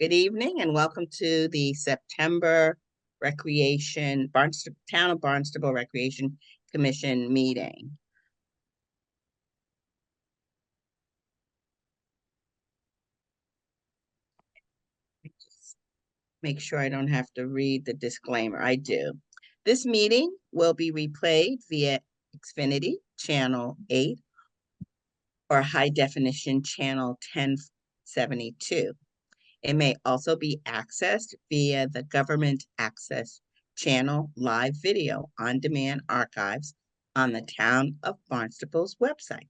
Good evening and welcome to the September Town of Barnstable Recreation Commission meeting. Just make sure I don't have to read the disclaimer. I do. This meeting will be replayed via Xfinity Channel 8 or High Definition Channel 1072. It may also be accessed via the Government Access Channel live video on-demand archives on the Town of Barnstable's website.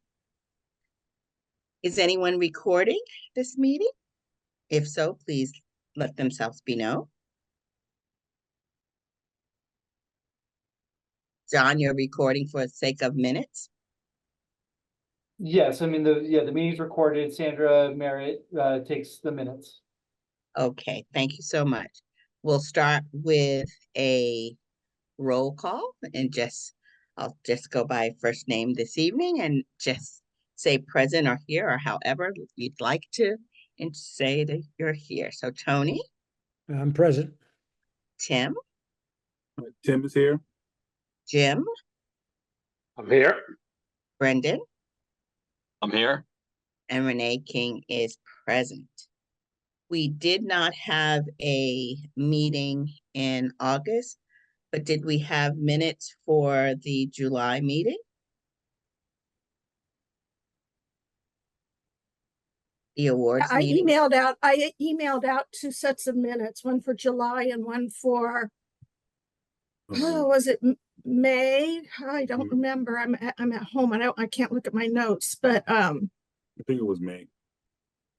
Is anyone recording this meeting? If so, please let themselves be known. John, you're recording for the sake of minutes? Yes, I mean, the meeting's recorded. Sandra Merritt takes the minutes. Okay, thank you so much. We'll start with a roll call and I'll just go by first name this evening and just say present or here or however you'd like to and say that you're here. So Tony. I'm present. Tim. Tim is here. Jim. I'm here. Brendan. I'm here. And Renee King is present. We did not have a meeting in August, but did we have minutes for the July meeting? The awards meeting? I emailed out 2 sets of minutes, one for July and one for, was it May? I don't remember. I'm at home. I can't look at my notes, but I think it was May.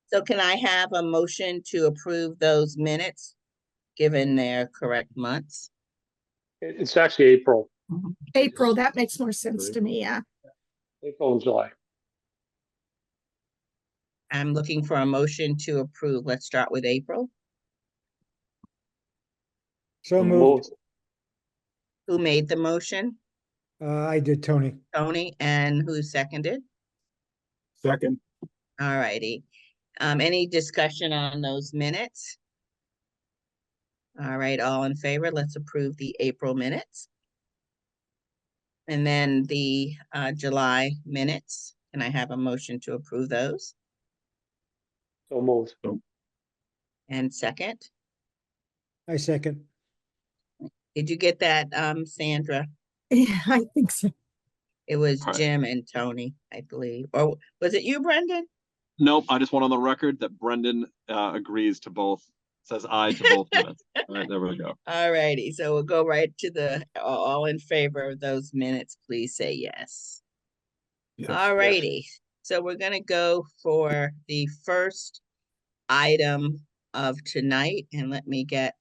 So can I have a motion to approve those minutes, given their correct months? It's actually April. April, that makes more sense to me, yeah. April and July. I'm looking for a motion to approve. Let's start with April. So moved. Who made the motion? I did, Tony. Tony, and who seconded? Second. All righty. Any discussion on those minutes? All right, all in favor, let's approve the April minutes. And then the July minutes. Can I have a motion to approve those? So moved. And second? I second. Did you get that, Sandra? Yeah, I think so. It was All right. Jim and Tony, I believe. Or was it you, Brendan? Nope, I just want on the record that Brendan agrees to both, says aye to both minutes. All right, there we go. All righty, so we'll go right to the all in favor of those minutes, please say yes. Yes. All righty, so we're gonna go for the first item of tonight, and let me get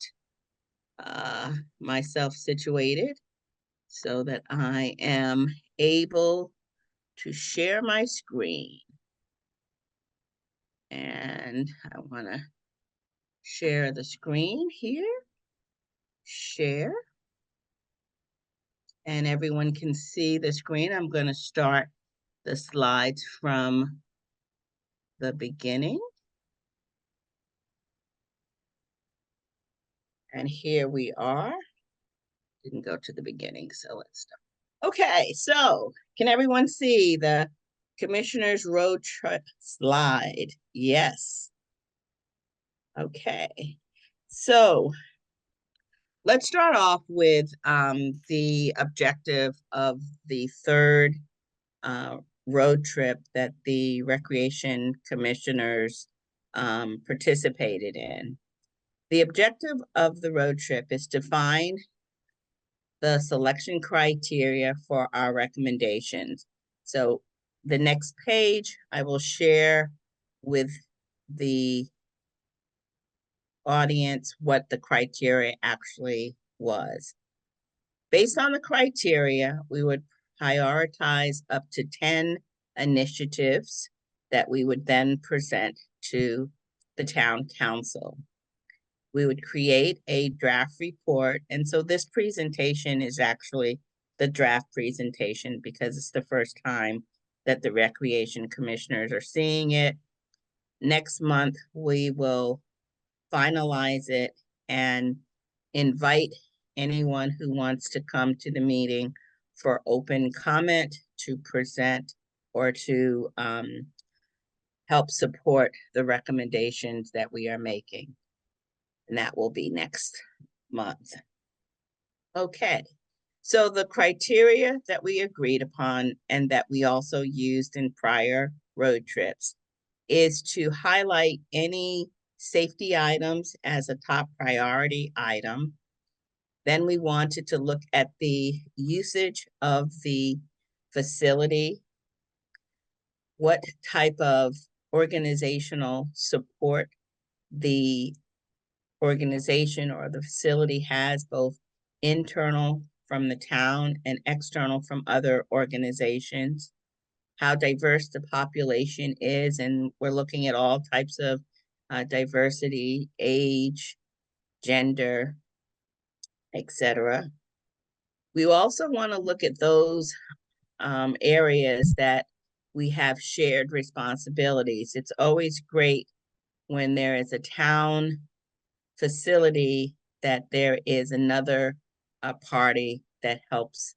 myself situated so that I am able to share my screen. And I want to share the screen here. Share. And everyone can see the screen. I'm going to start the slides from the beginning. And here we are. Didn't go to the beginning, so let's start. Okay, so can everyone see the Commissioner's Road Trip slide? Yes. Okay, so let's start off with the objective of the third road trip that the Recreation Commissioners participated in. The objective of the road trip is to find the selection criteria for our recommendations. So the next page, I will share with the audience what the criteria actually was. Based on the criteria, we would prioritize up to 10 initiatives that we would then present to the town council. We would create a draft report. And so this presentation is actually the draft presentation because it's the first time that the Recreation Commissioners are seeing it. Next month, we will finalize it and invite anyone who wants to come to the meeting for open comment, to present, or to help support the recommendations that we are making. And that will be next month. Okay, so the criteria that we agreed upon and that we also used in prior road trips is to highlight any safety items as a top priority item. Then we wanted to look at the usage of the facility, what type of organizational support the organization or the facility has, both internal from the town and external from other organizations, how diverse the population is, and we're looking at all types of diversity, age, gender, etc. We also want to look at those areas that we have shared responsibilities. It's always great when there is a town facility that there is another party that helps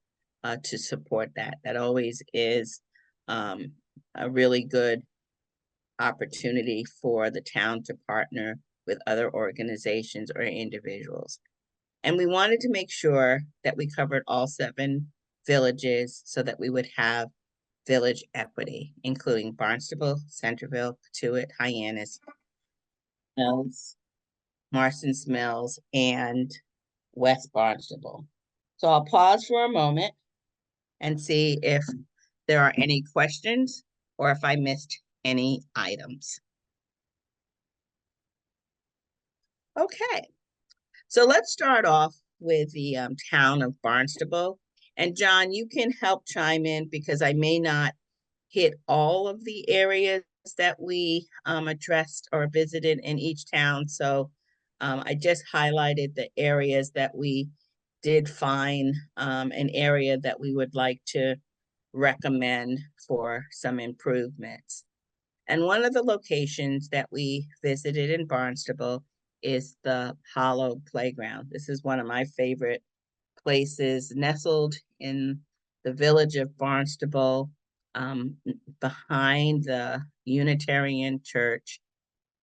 to support that. That always is a really good opportunity for the town to partner with other organizations or individuals. And we wanted to make sure that we covered all 7 villages so that we would have village equity, including Barnstable, Centerville, Patuit, Hyannis, Mills, Marston's Mills, and West Barnstable. So I'll pause for a moment and see if there are any questions or if I missed any items. Okay, so let's start off with the town of Barnstable. And John, you can help chime in because I may not hit all of the areas that we addressed or visited in each town. So I just highlighted the areas that we did find an area that we would like to recommend for some improvements. And one of the locations that we visited in Barnstable is the Hollow Playground. This is one of my favorite places, nestled in the village of Barnstable, behind the Unitarian Church.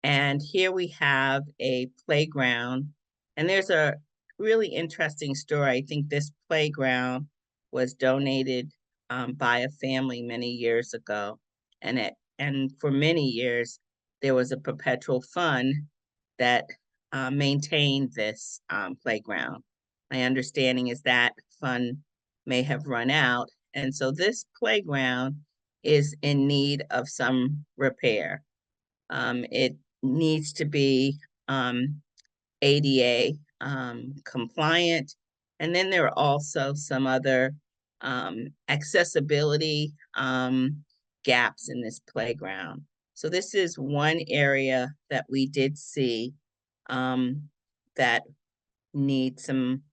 And here we have a playground. And there's a really interesting story. I think this playground was donated by a family many years ago. And for many years, there was a perpetual fund that maintained this playground. My understanding is that fund may have run out. And so this playground is in need of some repair. It needs to be ADA compliant. And then there are also some other accessibility gaps in this playground. So this is one area that we did see that needs some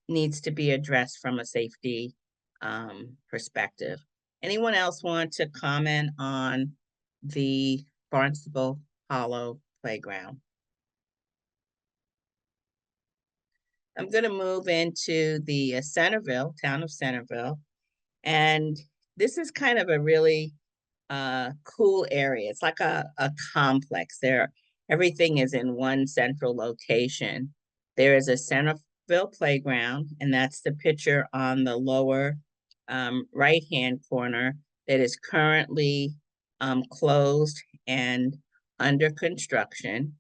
needs to be addressed from a safety perspective. Anyone else want to comment on the Barnstable Hollow Playground? I'm going to move into the Centerville, town of Centerville. And this is kind of a really cool area. It's like a complex. Everything is in one central location. There is a Centerville playground, and that's the picture on the lower right-hand corner that is currently closed and under construction.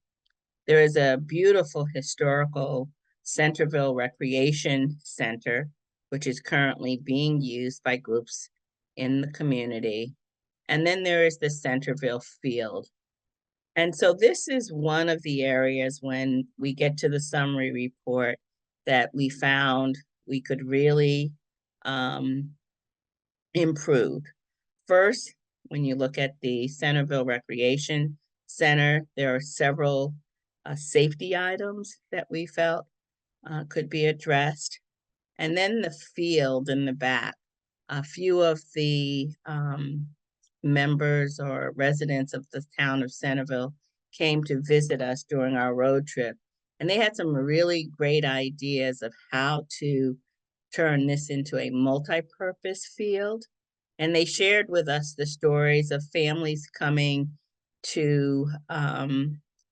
There is a beautiful historical Centerville Recreation Center, which is currently being used by groups in the community. And then there is the Centerville Field. And so this is one of the areas when we get to the summary report that we found we could really improve. First, when you look at the Centerville Recreation Center, there are several safety items that we felt could be addressed. And then the field in the back. A few of the members or residents of the town of Centerville came to visit us during our road trip. And they had some really great ideas of how to turn this into a multi-purpose field. And they shared with us the stories of families coming to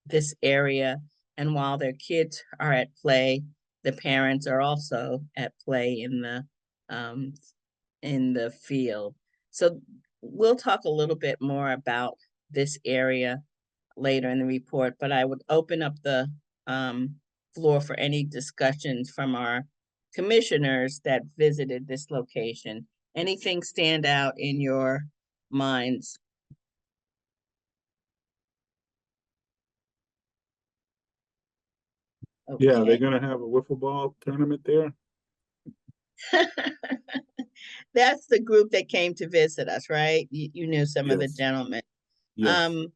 this area. And while their kids are at play, the parents are also at play in the field. So we'll talk a little bit more about this area later in the report, but I would open up the floor for any discussions from our commissioners that visited this location. Anything stand out in your minds? Yeah, Okay. they're gonna have a wiffle ball tournament there. That's the group that came to visit us, right? You knew some of the Yes. gentlemen. Yes.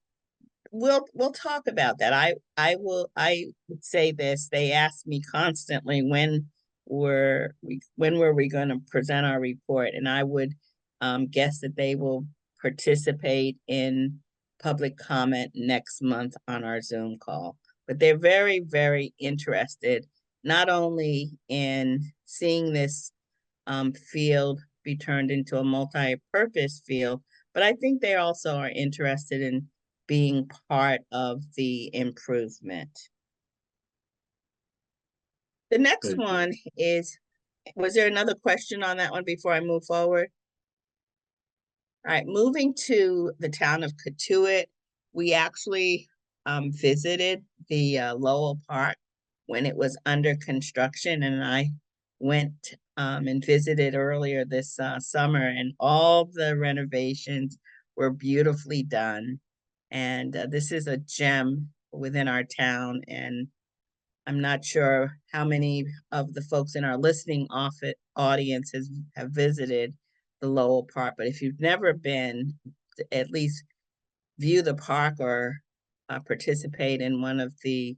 We'll talk about that. I would say this. They ask me constantly when were we going to present our report, and I would guess that they will participate in public comment next month on our Zoom call. But they're very, very interested, not only in seeing this field be turned into a multi-purpose field, but I think they also are interested in being part of the improvement. The next Thank you. one is, was there another question on that one before I move forward? All right, moving to the town of Katuitt, we actually visited the Lowell Park when it was under construction, and I went and visited earlier this summer, and all the renovations were beautifully done. And this is a gem within our town, and I'm not sure how many of the folks in our listening audience have visited the Lowell Park, but if you've never been, at least view the park or participate in one of the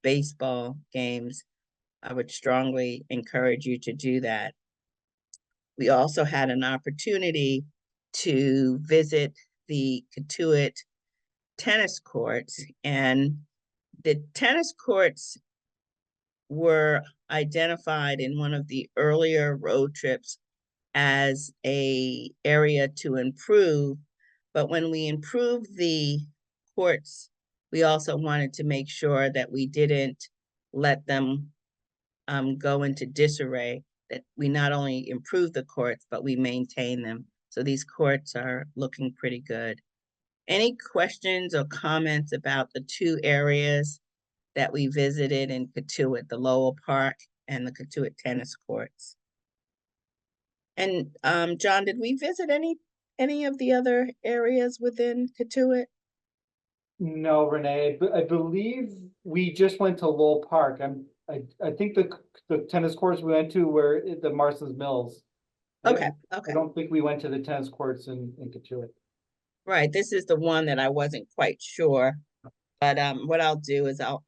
baseball games, I would strongly encourage you to do that. We also had an opportunity to visit the Katuitt tennis courts, and the tennis courts were identified in one of the earlier road trips as a area to improve. But when we improved the courts, we also wanted to make sure that we didn't let them go into disarray, that we not only improve the courts, but we maintain them. So these courts are looking pretty good. Any questions or comments about the two areas that we visited in Katuitt, the Lowell Park and the Katuitt tennis courts? And John, did we visit any of the other areas within Katuitt? No, Renee, I believe we just went to Lowell Park. I think the tennis courts we went to were at the Marston's Mills. Okay, I okay. don't think we went to the tennis courts in Katuitt. Right, this is the one that I wasn't quite sure. But what I'll do is I'll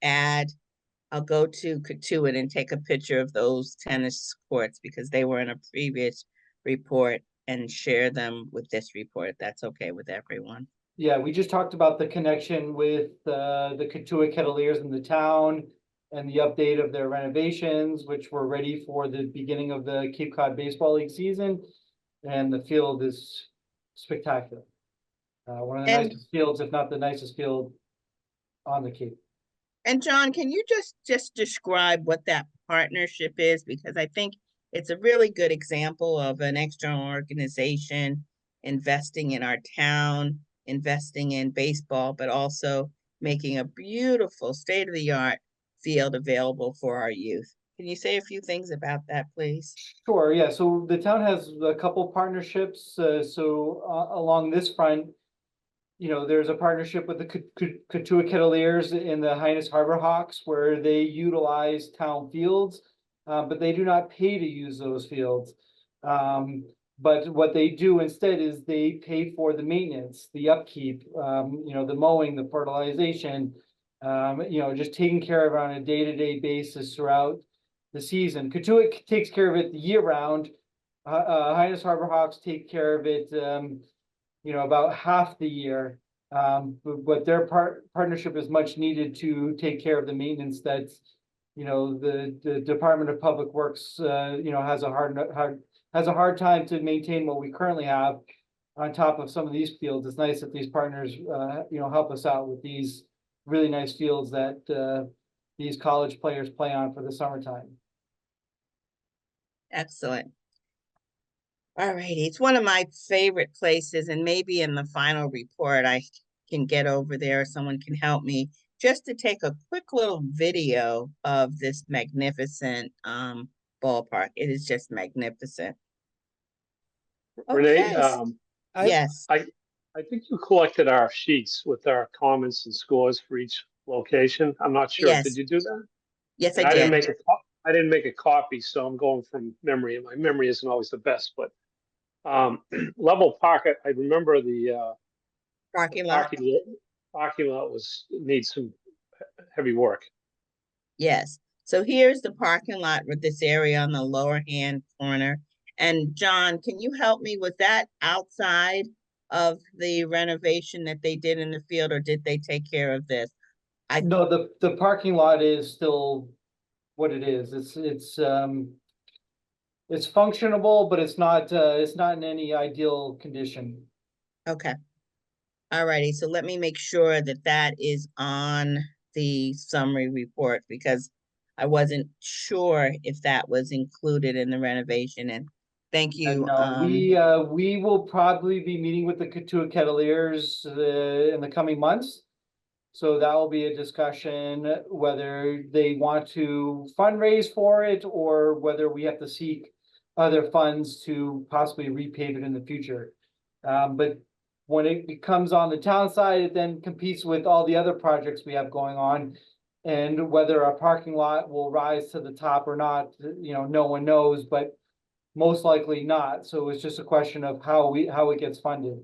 go to Katuitt and take a picture of those tennis courts because they were in a previous report and share them with this report, if that's okay with everyone. Yeah, we just talked about the connection with the Katuitt Kettleers in the town and the update of their renovations, which were ready for the beginning of the Cape Cod Baseball League season. And the field is spectacular. One of the nicest fields, if not the nicest field on the Cape. And John, can you just describe what that partnership is? Because I think it's a really good example of an external organization investing in our town, investing in baseball, but also making a beautiful state-of-the-art field available for our youth. Can you say a few things about that, please? Sure, yeah. So the town has a couple partnerships. Along this front, there's a partnership with the Katuitt Kettleers in the Highness Harbor Hawks where they utilize town fields, but they do not pay to use those fields. But what they do instead is they pay for the maintenance, the upkeep, the mowing, the fertilization, just taking care of it on a day-to-day basis throughout the season. Katuitt takes care of it year round. Highness Harbor Hawks take care of it, about half the year. But their partnership is much needed to take care of the maintenance that's, you know, the Department of Public Works, you know, has a hard time to maintain what we currently have on top of some of these fields. It's nice that these partners, you know, help us out with these really nice fields that, these college players play on for the summertime. Excellent. All righty, it's one of my favorite places, and maybe in the final report, I can get over there, someone can help me, just to take a quick little video of this magnificent ballpark. It is just magnificent. Renee, Okay, yes, I think you collected our sheets with our comments and scores for each location. I'm not sure. yes, Did you do that? yes, I And I didn't did. make I didn't make a copy, so I'm going from memory, and my memory isn't always the best, but level park, I remember the Parking lot, parking lot needs some heavy work. yes. So here's the parking lot with this area on the lower hand corner. And John, can you help me with that outside of the renovation that they did in the field, or did they take care of this? No, the parking lot is still what it is. It's functionable, but it's not in any ideal condition. Okay. Alrighty, so let me make sure that that is on the summary report, because I wasn't sure if that was included in the renovation, and thank you. And we will probably be meeting with the Katuah Kettleers in the coming months. So that will be a discussion whether they want to fundraise for it or whether we have to seek other funds to possibly repave it in the future. But when it becomes on the town side, it then competes with all the other projects we have going on. And whether our parking lot will rise to the top or not, you know, no one knows, but most likely not. So it's just a question of how it gets funded.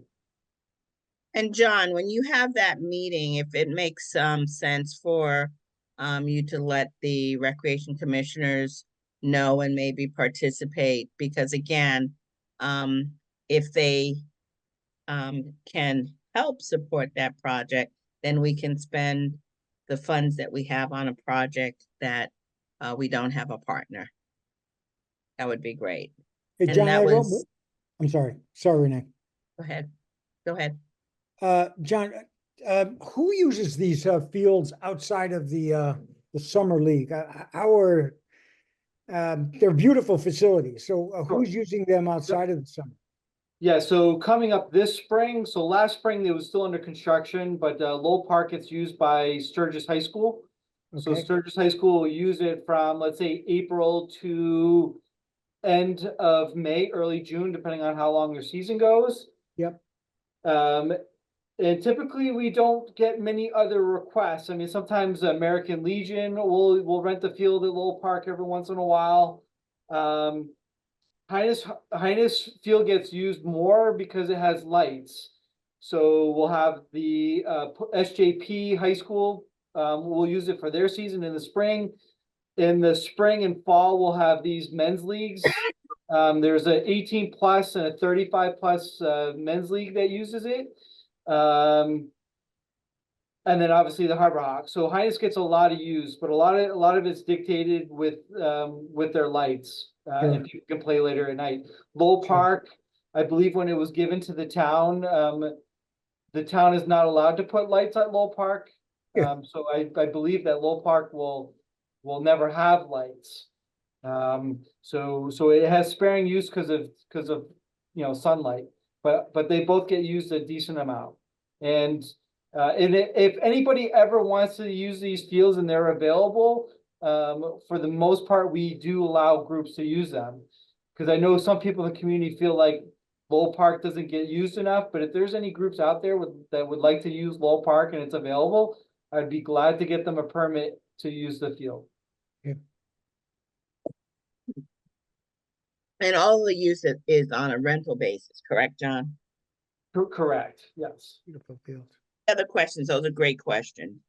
And John, when you have that meeting, if it makes sense for you to let the recreation commissioners know and maybe participate, because again, if they can help support that project, then we can spend the funds that we have on a project that we don't have a partner. That would be great. Hey, And John, that was, I'm sorry, Renee. go ahead, go ahead. John, who uses these fields outside of the summer league? They're beautiful facilities. So who's using them outside of the summer? Yeah, so coming up this spring, so last spring it was still under construction, but Lowell Park gets used by Sturgis High School. So Okay. Sturgis High School will use it from, let's say, April to end of May, early June, depending on how long their season goes. Yep. And typically we don't get many other requests. I mean, sometimes American Legion will rent the field at Lowell Park every once in a while. Highness Field gets used more because it has lights. So we'll have the SJP High School, we'll use it for their season in the spring. In the spring and fall, we'll have these men's leagues. There's a 18 plus and a 35 plus men's league that uses it. And then obviously the Harbor Hawks. So Highness gets a lot of use, but a lot of it's dictated with their lights. Sure. And people can play later at night. Lowell Sure. Park, I believe when it was given to the town is not allowed to put lights at Lowell Park. Yeah. So I believe that Lowell Park will never have lights. So it has sparing use because of you know sunlight, but they both get used a decent amount. And if anybody ever wants to use these fields and they're available, for the most part, we do allow groups to use them. Because I know some people in the community feel like Lowell Park doesn't get used enough, but if there's any groups out there that would like to use Lowell Park and it's available, I'd be glad to get them a permit to use the field. And all the use is on a rental basis, correct, John? Correct, yes. Beautiful field. Other questions? Those are great questions.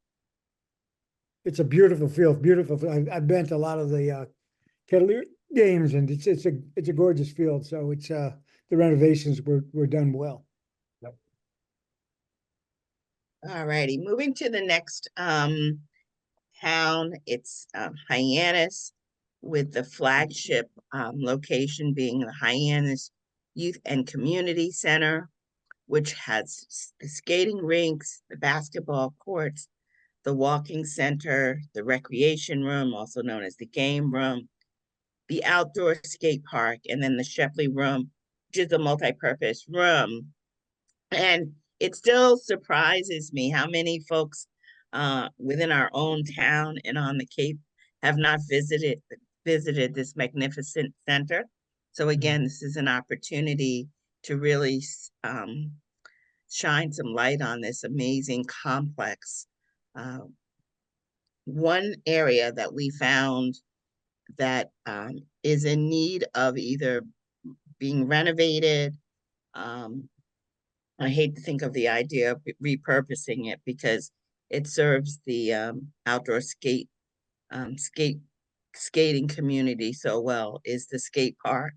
It's a beautiful field, beautiful. I've been to a lot of the Kettler games, and it's a gorgeous field. So it's the renovations were done well. All righty, moving to the next town, it's Hyannis, with the flagship location being the Hyannis Youth and Community Center, which has the skating rinks, the basketball courts, the walking center, the recreation room, also known as the game room, the outdoor skate park, and then the Shepley room, which is a multi-purpose room. And it still surprises me how many folks within our own town and on the Cape have not visited this magnificent center. So again, this is an opportunity to really shine some light on this amazing complex. One area that we found that is in need of either being renovated. I hate to think of the idea of repurposing it because it serves the outdoor skating community so well, is the skate park.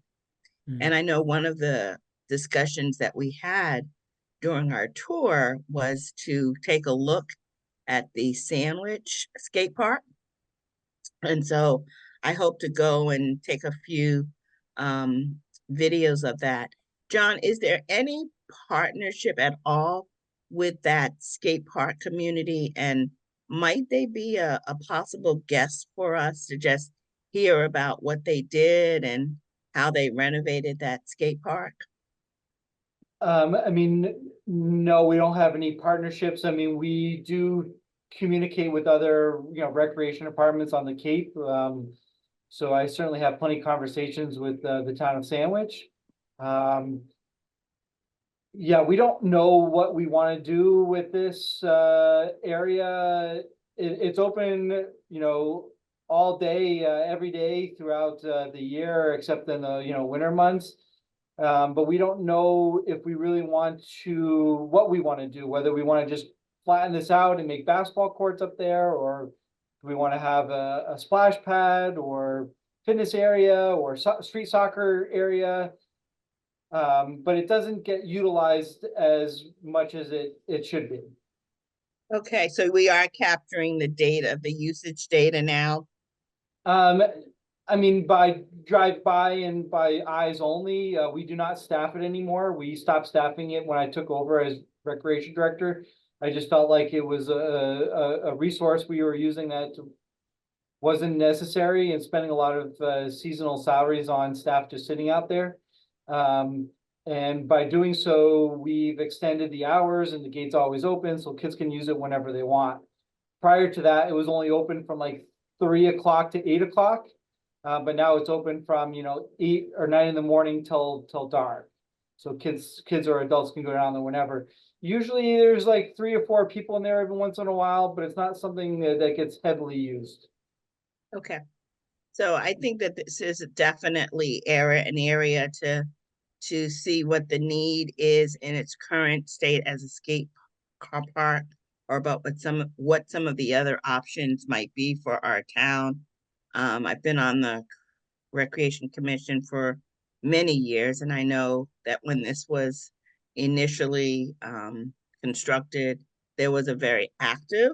And I know one of the discussions that we had during our tour was to take a look at the Sandwich skate park. And so I hope to go and take a few videos of that. John, is there any partnership at all with that skate park community? And might they be a possible guest for us to just hear about what they did and how they renovated that skate park? I mean, no, we don't have any partnerships. I mean, we do communicate with other, recreation departments on the Cape. So I certainly have plenty of conversations with the town of Sandwich. Yeah, we don't know what we want to do with this area. It's open, all day, every day throughout the year, except in the, winter months. But we don't know if we really want to, what we want to do, whether we want to just flatten this out and make basketball courts up there, or do we want to have a splash pad or fitness area or street soccer area. But it doesn't get utilized as much as it should be. Okay, so we are capturing the data, the usage data now. I mean, by drive by and by eyes only, we do not staff it anymore. We stopped staffing it when I took over as recreation director. I just felt like it was a resource we were using that wasn't necessary, and spending a lot of seasonal salaries on staff just sitting out there. And by doing so, we've extended the hours and the gate's always open, so kids can use it whenever they want. Prior to that, it was only open from like 3 o'clock to 8 o'clock. But now it's open from, 8 or 9 in the morning till dark. So kids or adults can go down there whenever. Usually there's like 3 or 4 people in there every once in a while, but it's not something that gets heavily used. Okay. So I think that this is definitely an area to see what the need is in its current state as a skate car park, or about what some of the other options might be for our town. I've been on the Recreation Commission for many years, and I know that when this was initially constructed, there was a very active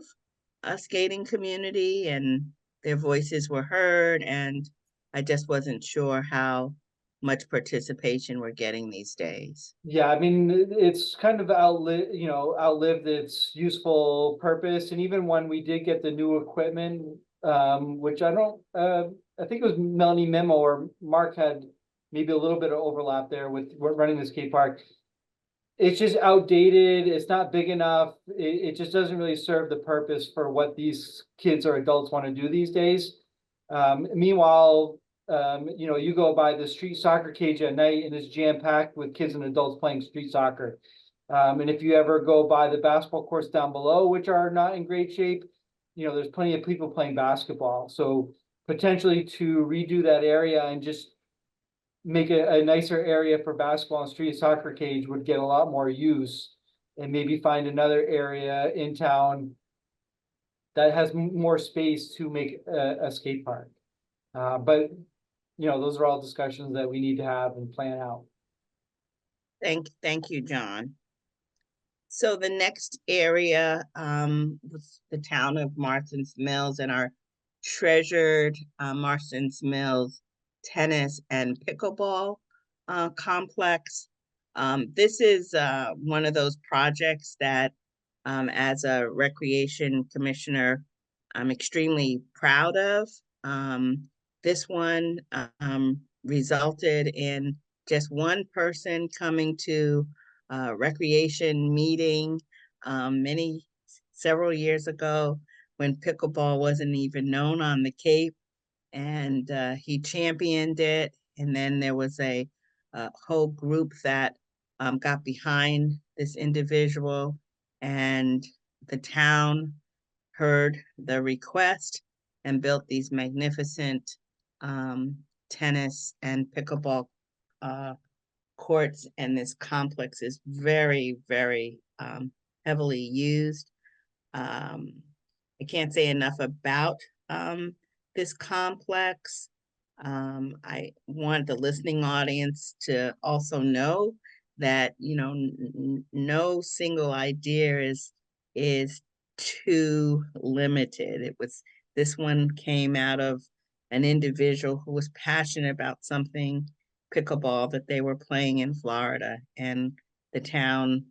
skating community, and their voices were heard, and I just wasn't sure how much participation we're getting these days. Yeah, I mean, it's kind of outlived its useful purpose. And even when we did get the new equipment, which I think it was Melanie Memo or Mark had maybe a little bit of overlap there with running the skate park. It's just outdated. It's not big enough. It just doesn't really serve the purpose for what these kids or adults want to do these days. Meanwhile, you go by the street soccer cage at night and it's jam-packed with kids and adults playing street soccer. And if you ever go by the basketball courts down below, which are not in great shape, there's plenty of people playing basketball. So potentially to redo that area and just make a nicer area for basketball and street soccer cage would get a lot more use, and maybe find another area in town that has more space to make a skate park. But those are all discussions that we need to have and plan out. Thank you, John. So the next area was the town of Marston's Mills and our treasured Marston's Mills tennis and pickleball complex. This is one of those projects that, as a recreation commissioner, I'm extremely proud of. This one resulted in just one person coming to recreation meeting several years ago when pickleball wasn't even known on the Cape, and he championed it. And then there was a whole group that got behind this individual, and the town heard the request and built these magnificent tennis and pickleball courts, and this complex is very, very heavily used. I can't say enough about this complex. I want the listening audience to also know that, you know, no single idea is too limited. This one came out of an individual who was passionate about something, pickleball, that they were playing in Florida, and the town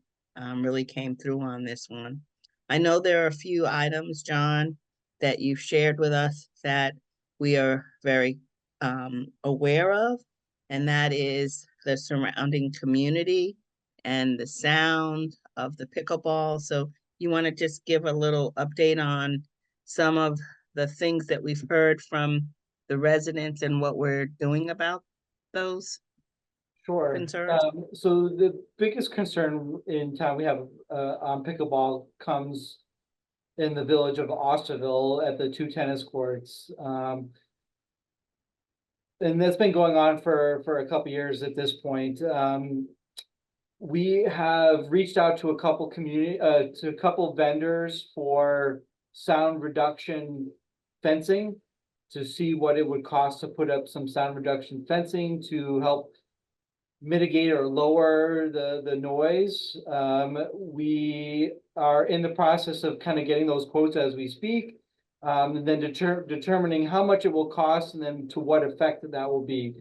really came through on this one. I know there are a few items, John, that you've shared with us that we are very aware of, and that is the surrounding community and the sound of the pickleball. So you want to just give a little update on some of the things that we've heard from the residents and what we're doing about those Sure. concerns? So the biggest concern in town we have on pickleball comes in the village of Osterville at the 2 tennis courts. And that's been going on for a couple years at this point. We have reached out to a couple vendors for sound reduction fencing to see what it would cost to put up some sound reduction fencing to help mitigate or lower the noise. We are in the process of kind of getting those quotes as we speak. And then determining how much it will cost and then to what effect that will be.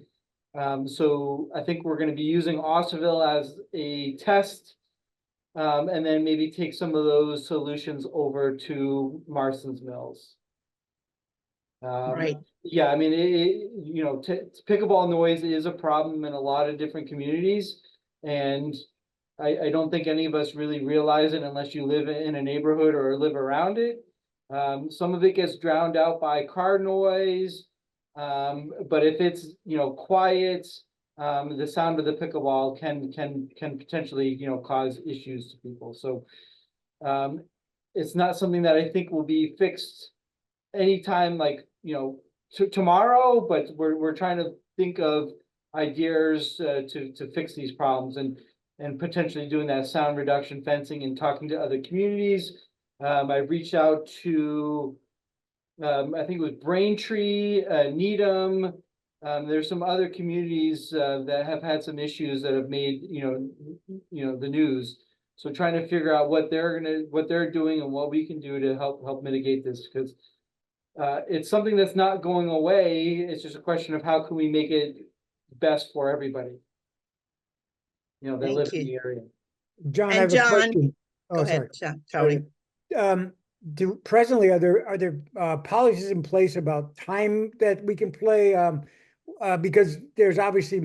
So I think we're going to be using Osterville as a test, and then maybe take some of those solutions over to Marston's Mills. Right. Yeah, I mean, you know, pickleball noise is a problem in a lot of different communities, and I don't think any of us really realize it unless you live in a neighborhood or live around it. Some of it gets drowned out by car noise, but if it's, you know, quiet, the sound of the pickleball can potentially, you know, cause issues to people. So it's not something that I think will be fixed anytime, like, you know, tomorrow, but we're trying to think of ideas to fix these problems and potentially doing that sound reduction fencing and talking to other communities. I reached out to I think it was Braintree, Needham. There's some other communities that have had some issues that have made, you know, the news. So trying to figure out what they're doing and what we can do to help mitigate this, because it's something that's not going away. It's just a question of how can we make it best for everybody, you know, that Thank live in you. the area. John, I And have a John, question. go Oh, ahead, sorry. Tony. Presently, are there policies in place about time that we can play? Because there's obviously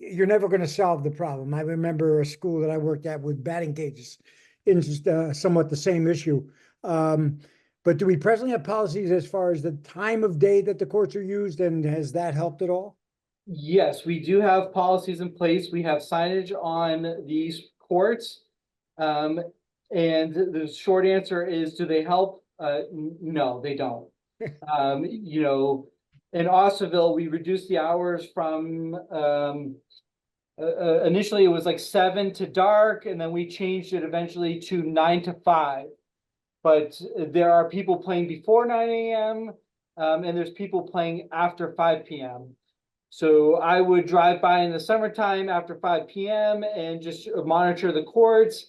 you're never going to solve the problem. I remember a school that I worked at with batting cages, in somewhat the same issue. But do we presently have policies as far as the time of day that the courts are used, and has that helped at all? Yes, we do have policies in place. We have signage on these courts. And the short answer is, do they help? No, they don't. You know, in Osterville, we reduced the hours from, initially it was like 7 to dark, and then we changed it eventually to 9 to 5. But there are people playing before 9 a.m. And there's people playing after 5 p.m. So I would drive by in the summertime after 5 p.m. and just monitor the courts.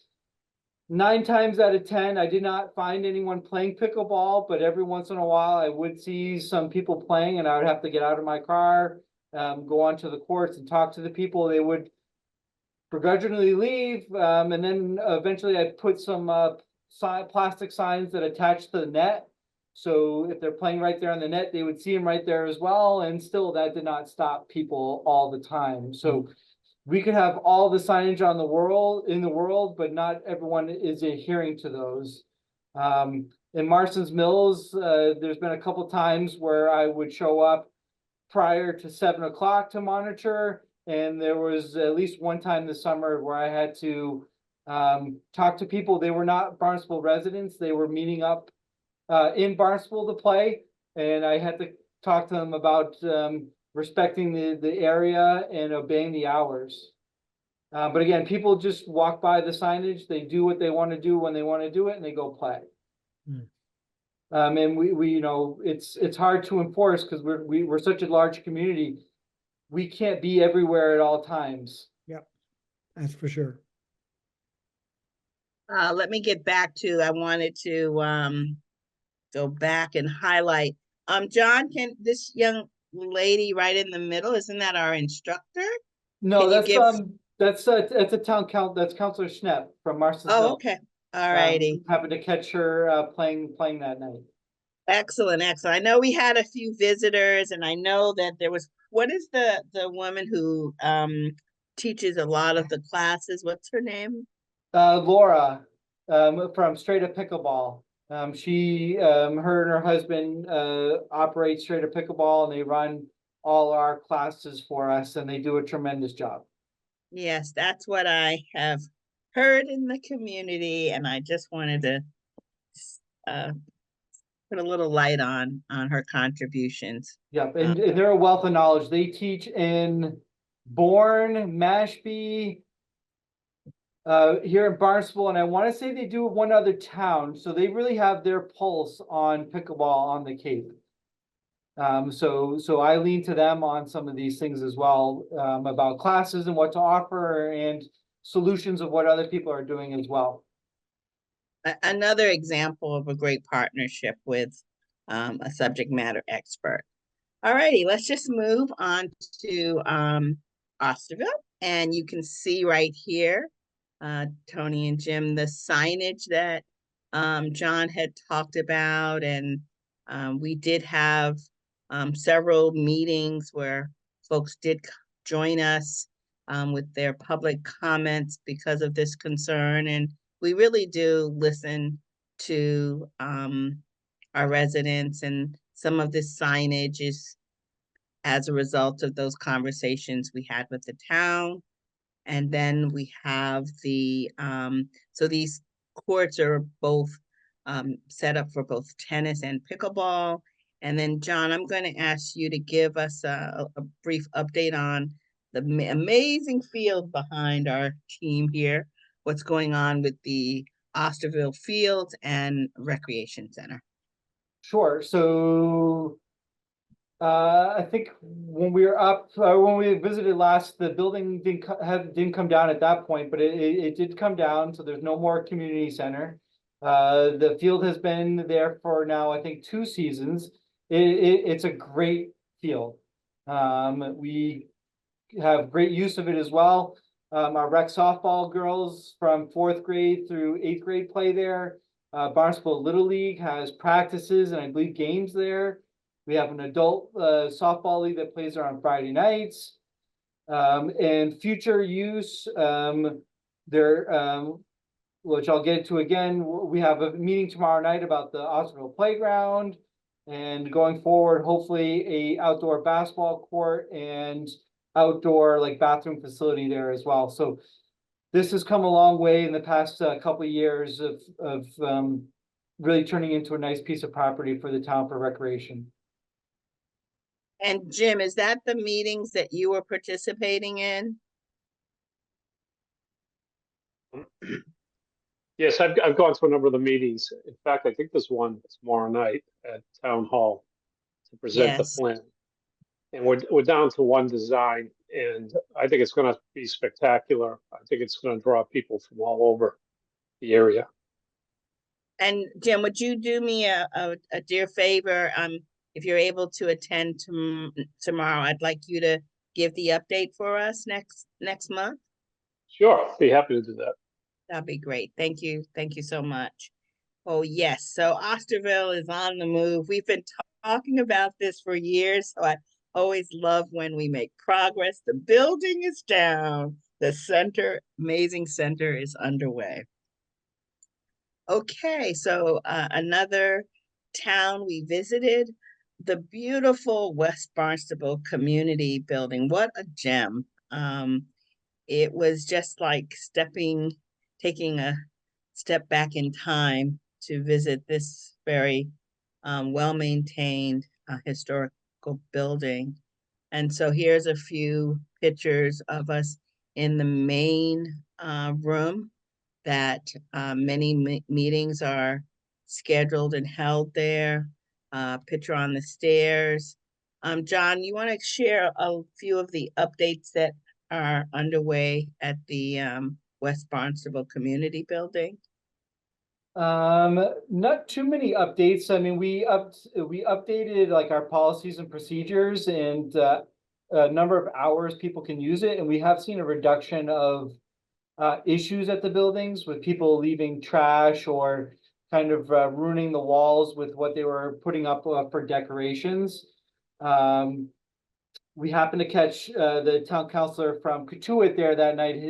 9 times out of 10, I did not find anyone playing pickleball, but every once in a while I would see some people playing and I would have to get out of my car, go onto the courts and talk to the people. They would begrudgingly leave, and then eventually I put some plastic signs that attach to the net. So if they're playing right there on the net, they would see them right there as well. And still, that did not stop people all the time. So we could have all the signage on the world, but not everyone is adhering to those. In Marston's Mills, there's been a couple times where I would show up prior to 7 o'clock to monitor. And there was at least one time this summer where I had to talk to people. They were not Barnstable residents. They were meeting up in Barnstable to play. And I had to talk to them about respecting the area and obeying the hours. But again, people just walk by the signage. They do what they want to do when they want to do it and they go play. And we you know, it's hard to enforce because we're such a large community. We can't be everywhere at all times. Yep, that's for sure. Let me get back to, I wanted to go back and highlight. John, can this young lady right in the middle, isn't that our instructor? No, Can you that's a town count. That's Counselor Schnepp from Marston's Oh, Mill. okay. All righty. Happened to catch her playing that night. Excellent, excellent. I know we had a few visitors and I know that there was, what is the woman who teaches a lot of the classes? What's her name? Laura, from Straight Up Pickleball. She, her and her husband, operate Straight Up Pickleball and they run all our classes for us and they do a tremendous job. Yes, that's what I have heard in the community and I just wanted to put a little light on her contributions. Yep, and they're a wealth of knowledge. They teach in Bourne, Mashpee, here in Barnstable, and I want to say they do one other town. So they really have their pulse on pickleball on the Cape. So I lean to them on some of these things as well, about classes and what to offer and solutions of what other people are doing as well. Another example of a great partnership with a subject matter expert. All righty, let's just move on to Osterville. And you can see right here, Tony and Jim, the signage that John had talked about. And we did have several meetings where folks did join us with their public comments because of this concern. And we really do listen to our residents, and some of this signage is as a result of those conversations we had with the town. And then we have so these courts are both set up for both tennis and pickleball. And then John, I'm going to ask you to give us a brief update on the amazing field behind our team here. What's going on with the Osterville Fields and Recreation Center? Sure. So I think when we were up, when we visited last, the building didn't come down at that point, but it did come down. So there's no more community center. The field has been there for now, I think 2 seasons. It's a great field. We have great use of it as well. Our rec softball girls from 4th grade through 8th grade play there. Barnstable Little League has practices and I believe games there. We have an adult softball league that plays there on Friday nights. And future use, which I'll get to again, we have a meeting tomorrow night about the Osterville playground. And going forward, hopefully a outdoor basketball court and outdoor like bathroom facility there as well. So this has come a long way in the past couple of years of really turning into a nice piece of property for the town for recreation. And Jim, is that the meetings that you were participating in? Yes, I've gone to a number of the meetings. In fact, I think there's one tomorrow night at Town Hall to present the Yes. plan. And we're down to one design, and I think it's going to be spectacular. I think it's going to draw people from all over the area. And Jim, would you do me a dear favor? If you're able to attend tomorrow, I'd like you to give the update for us next month. Sure, be happy to do that. That'd be great. Thank you. Thank you so much. Oh, yes. So Osterville is on the move. We've been talking about this for years, so I always love when we make progress. The building is down. The amazing center is underway. Okay, so another town we visited, the beautiful West Barnstable Community Building. What a gem. It was just like taking a step back in time to visit this very well-maintained historical building. And so here's a few pictures of us in the main room that many meetings are scheduled and held there. Picture on the stairs. John, you want to share a few of the updates that are underway at the West Barnstable Community Building? Not too many updates. I mean, we updated like our policies and procedures and a number of hours people can use it, and we have seen a reduction of issues at the buildings with people leaving trash or kind of ruining the walls with what they were putting up for decorations. We happened to catch the town councilor from Katuitt there that night.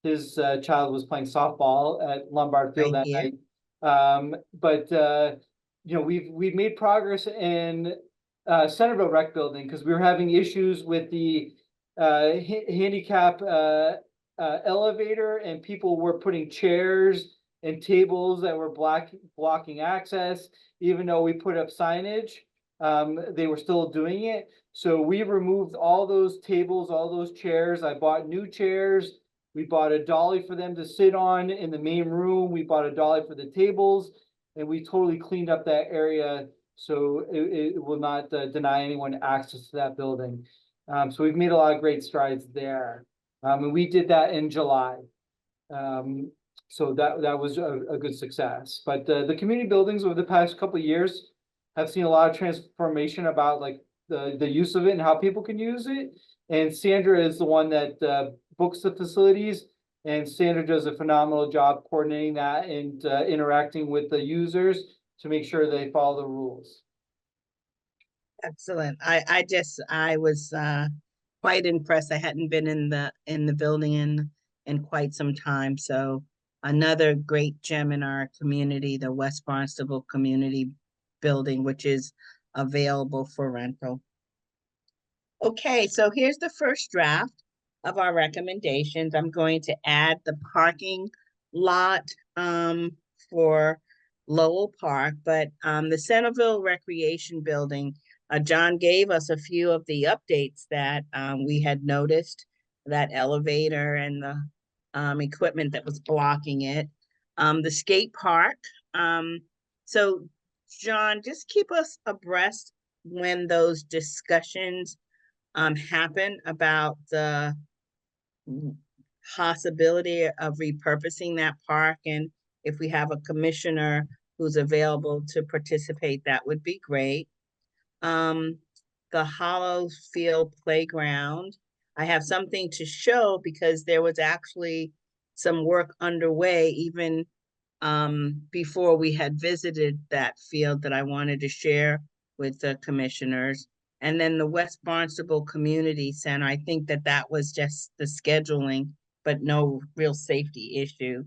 His child was playing softball at Lombard Field Right that here. night. But you know, we've made progress in Centerville Rec Building because we were having issues with the handicap elevator, and people were putting chairs and tables that were blocking access. Even though we put up signage, they were still doing it. So we removed all those tables, all those chairs. I bought new chairs. We bought a dolly for them to sit on in the main room. We bought a dolly for the tables, and we totally cleaned up that area so it will not deny anyone access to that building. So we've made a lot of great strides there. And we did that in July. So that was a good success. But the community buildings over the past couple of years have seen a lot of transformation about like the use of it and how people can use it. And Sandra is the one that books the facilities, and Sandra does a phenomenal job coordinating that and interacting with the users to make sure they follow the rules. Excellent. I was quite impressed. I hadn't been in the building in quite some time. So another great gem in our community, the West Barnstable Community Building, which is available for rental. Okay, so here's the first draft of our recommendations. I'm going to add the parking lot for Lowell Park, but the Centerville Recreation Building, John gave us a few of the updates that we had noticed, that elevator and the equipment that was blocking it. The skate park. So John, just keep us abreast when those discussions happen about the possibility of repurposing that park, and if we have a commissioner who's available to participate, that would be great. The Hollow Field Playground, I have something to show because there was actually some work underway even before we had visited that field that I wanted to share with the commissioners. And then the West Barnstable Community Center, I think that was just the scheduling, but no real safety issue.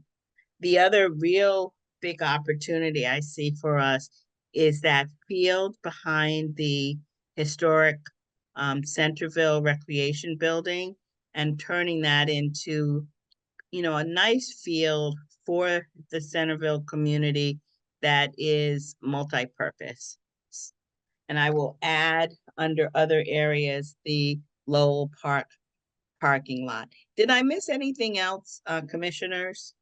The other real big opportunity I see for us is that field behind the historic Centerville Recreation Building, and turning that into, a nice field for the Centerville community that is multi-purpose. And I will add under other areas the Lowell Park parking lot. Did I miss anything else, commissioners?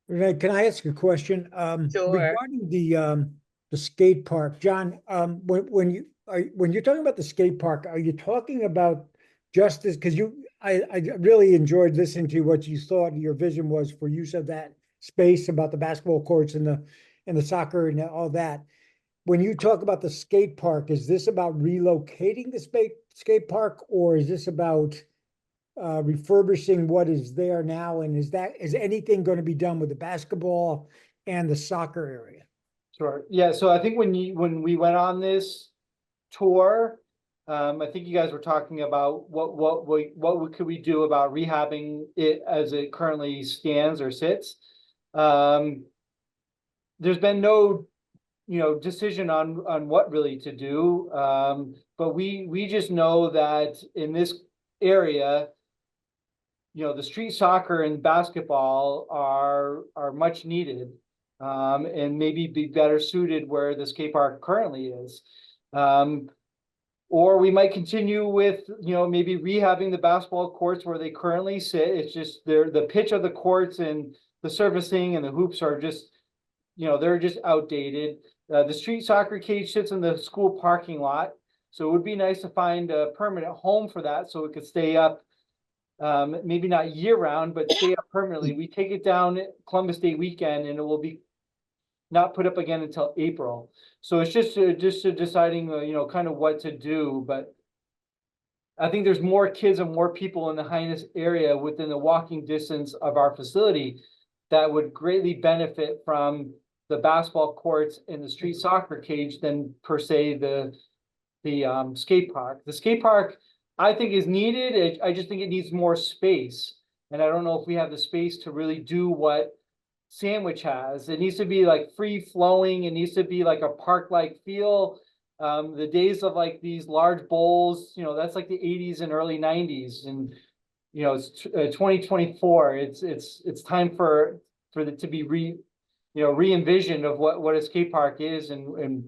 Renee, can I ask a question? Sure. Regarding the skate park, John, when you're talking about the skate park, are you talking about just as, because I really enjoyed listening to what you thought your vision was for use of that space about the basketball courts and the soccer and all that. When you talk about the skate park, is this about relocating the skate park, or is this about refurbishing what is there now? And is anything going to be done with the basketball and the soccer area? Sure. Yeah, so I think when we went on this tour, I think you guys were talking about what could we do about rehabbing it as it currently stands or sits. There's been no, decision on what really to do. But we just know that in this area, the street soccer and basketball are much needed. And maybe be better suited where the skate park currently is. Or we might continue with, maybe rehabbing the basketball courts where they currently sit. It's just the pitch of the courts and the servicing and the hoops are just, they're just outdated. The street soccer cage sits in the school parking lot. So it would be nice to find a permanent home for that so it could stay up, maybe not year round, but stay up permanently. We take it down Columbus Day weekend and it will be not put up again until April. So it's just deciding, kind of what to do. But I think there's more kids and more people in the Hyannis area within the walking distance of our facility that would greatly benefit from the basketball courts and the street soccer cage than per se the skate park. The skate park, I think, is needed. I just think it needs more space. And I don't know if we have the space to really do what Sandwich has. It needs to be like free flowing. It needs to be like a park-like feel. The days of like these large bowls, that's like the 80s and early 90s. And it's 2024. It's time for it to be re-envisioned of what a skate park is and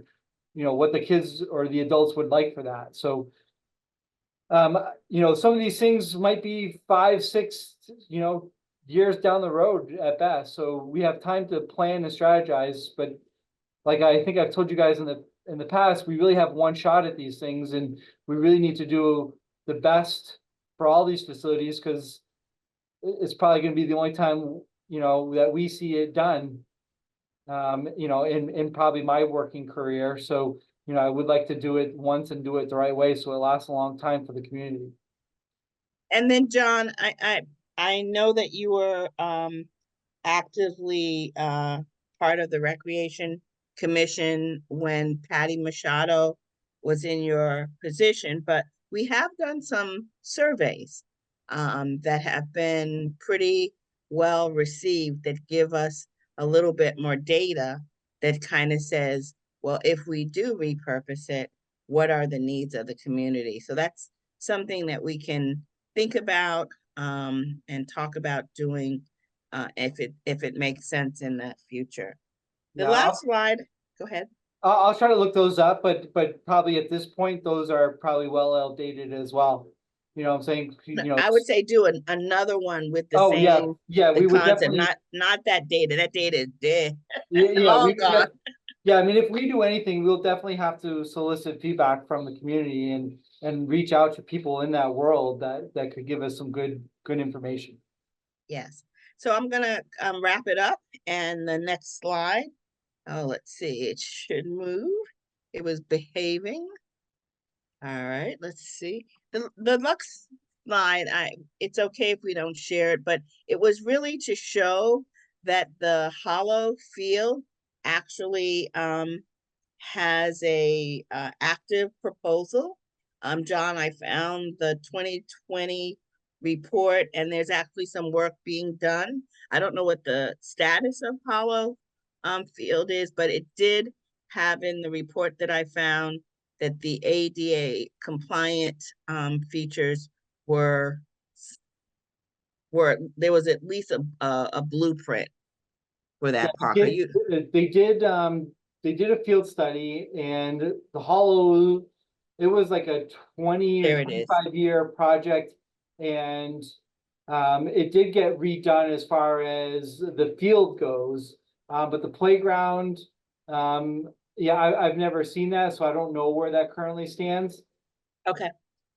what the kids or the adults would like for that. So some of these things might be 5, 6, years down the road at best. So we have time to plan and strategize. But like I think I've told you guys in the past, we really have one shot at these things, and we really need to do the best for all these facilities because it's probably going to be the only time that we see it done. In probably my working career. So I would like to do it once and do it the right way so it lasts a long time for the community. And then John, I know that you were actively part of the Recreation Commission when Patty Machado was in your position, but we have done some surveys that have been pretty well received that give us a little bit more data that kind of says, well, if we do repurpose it, what are the needs of the community? So that's something that we can think about and talk about doing if it makes sense in the future. The Yeah, last slide, go ahead. I'll try to look those up, but probably at this point, those are probably well outdated as well. What I'm saying, I would say do another one with the oh same yeah, the we would concept, definitely not that data. That data is dead. yeah, Long gone. yeah. I mean, if we do anything, we'll definitely have to solicit feedback from the community and reach out to people in that world that could give us some good information. Yes. So I'm gonna wrap it up, and the next slide. Oh, let's see. It should move. It was behaving. All right. Let's see. The next slide. It's okay if we don't share it, but it was really to show that the hollow field actually has a active proposal. John, I found the 2020 report, and there's actually some work being done. I don't know what the status of hollow field is, but it did have in the report that I found that the ADA compliant features were there was at least a blueprint for that park. Are you? They did a field study, and the hollow, it was like a 20 or 25-year project, and it did get redone as far as the field goes, but the playground, yeah, I've never seen that, so I don't know where that currently stands. Okay.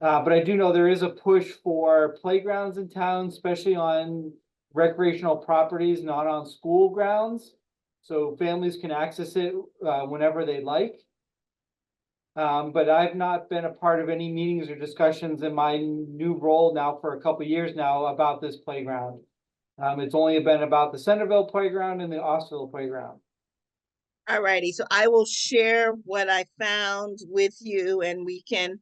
But I do know there is a push for playgrounds in town, especially on recreational properties, not on school grounds. So families can access it whenever they like. But I've not been a part of any meetings or discussions in my new role now for a couple of years now about this playground. It's only been about the Centerville playground and the Austville playground. All righty, so I will share what I found with you and we can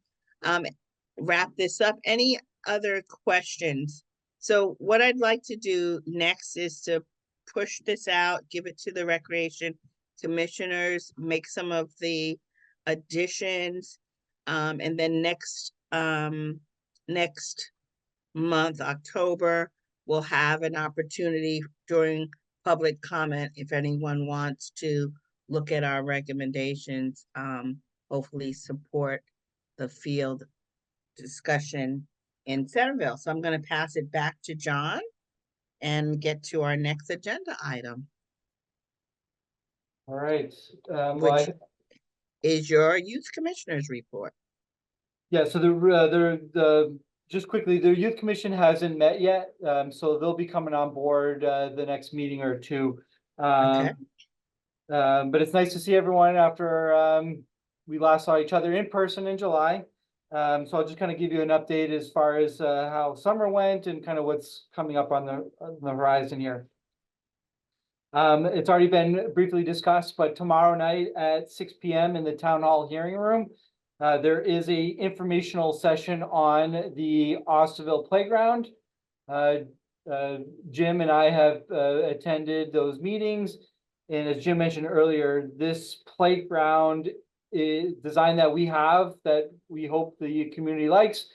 wrap this up. Any other questions? So what I'd like to do next is to push this out, give it to the recreation commissioners, make some of the additions. And then next month, October, we'll have an opportunity during public comment if anyone wants to look at our recommendations, hopefully support the field discussion in Centerville. So I'm going to pass it back to John and get to our next agenda item, All right. which is your youth commissioners report. Yeah, so the just quickly, the youth commission hasn't met yet, so they'll be coming on board the next meeting or two. Okay. But it's nice to see everyone after we last saw each other in person in July. So I'll just kind of give you an update as far as how summer went and kind of what's coming up on the horizon here. It's already been briefly discussed, but tomorrow night at 6 p.m. in the town hall hearing room, there is a informational session on the Austville playground. Jim and I have attended those meetings. And as Jim mentioned earlier, this playground is design that we have that we hope the community likes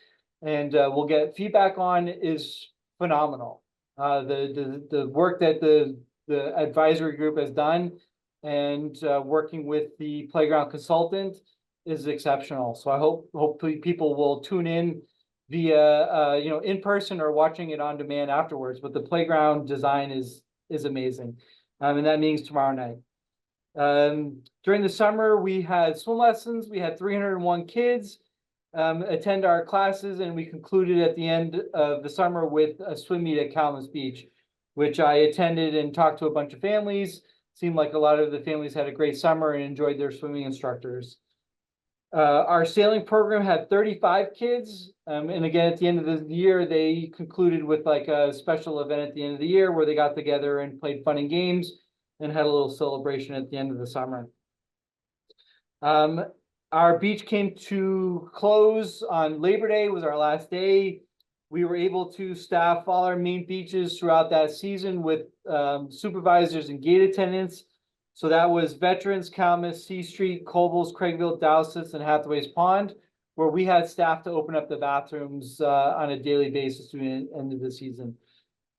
and we'll get feedback on is phenomenal. The work that the advisory group has done and working with the playground consultant is exceptional. So I hopefully people will tune in via in person or watching it on demand afterwards. But the playground design is amazing. And that means tomorrow night. During the summer, we had swim lessons. We had 301 kids attend our classes, and we concluded at the end of the summer with a swim meet at Calmus Beach, which I attended and talked to a bunch of families. Seemed like a lot of the families had a great summer and enjoyed their swimming instructors. Our sailing program had 35 kids. And again, at the end of the year, they concluded with like a special event at the end of the year where they got together and played fun and games and had a little celebration at the end of the summer. Our beach came to close on Labor Day, was our last day. We were able to staff all our main beaches throughout that season with supervisors and gate attendants. So that was Veterans, Calmus, C Street, Cobles, Craigville, Dowsett, and Hathaway's Pond, where we had staff to open up the bathrooms on a daily basis through the end of the season.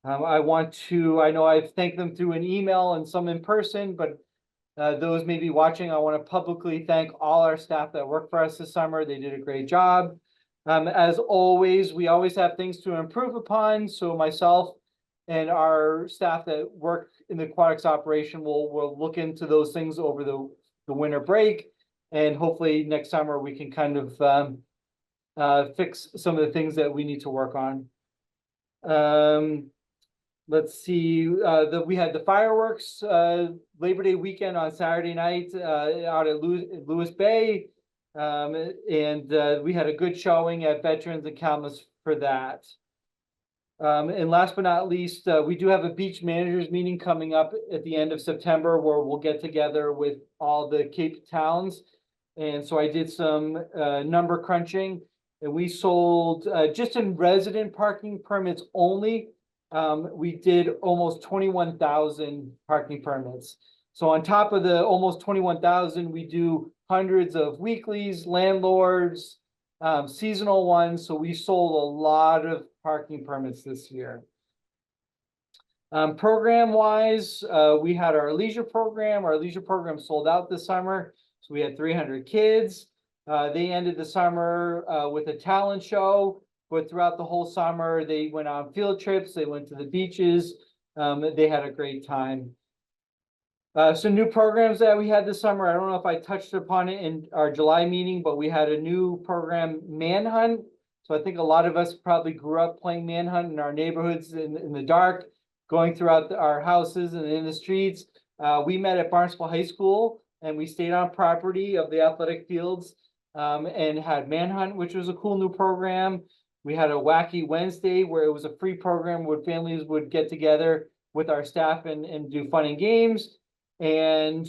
I know I've thanked them through an email and some in person, but those may be watching, I want to publicly thank all our staff that worked for us this summer. They did a great job. As always, we always have things to improve upon. So myself and our staff that work in the aquatics operation will look into those things over the winter break. And hopefully next summer we can kind of fix some of the things that we need to work on. Let's see, we had the fireworks Labor Day weekend on Saturday night out at Lewis Bay. And we had a good showing at Veterans and Calmus for that. And last but not least, we do have a beach managers meeting coming up at the end of September where we'll get together with all the Cape towns. And so I did some number crunching and we sold just in resident parking permits only. We did almost 21,000 parking permits. So on top of the almost 21,000, we do hundreds of weeklies, landlords, seasonal ones. So we sold a lot of parking permits this year. Program wise, we had our leisure program. Our leisure program sold out this summer. So we had 300 kids. They ended the summer with a talent show. But throughout the whole summer, they went on field trips. They went to the beaches. They had a great time. Some new programs that we had this summer. I don't know if I touched upon it in our July meeting, but we had a new program, Manhunt. So I think a lot of us probably grew up playing manhunt in our neighborhoods in the dark, going throughout our houses and in the streets. We met at Barnstable High School and we stayed on property of the athletic fields and had manhunt, which was a cool new program. We had a wacky Wednesday where it was a free program where families would get together with our staff and do fun and games. And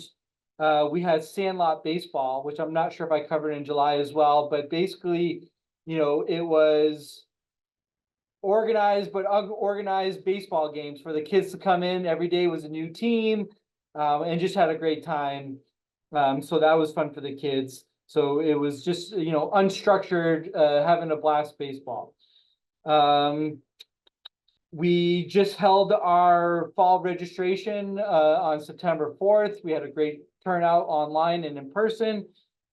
we had sandlot baseball, which I'm not sure if I covered in July as well, but basically, it was organized, but organized baseball games for the kids to come in. Every day was a new team, and just had a great time. So that was fun for the kids. So it was just, unstructured, having a blast baseball. We just held our fall registration on September 4th. We had a great turnout online and in person.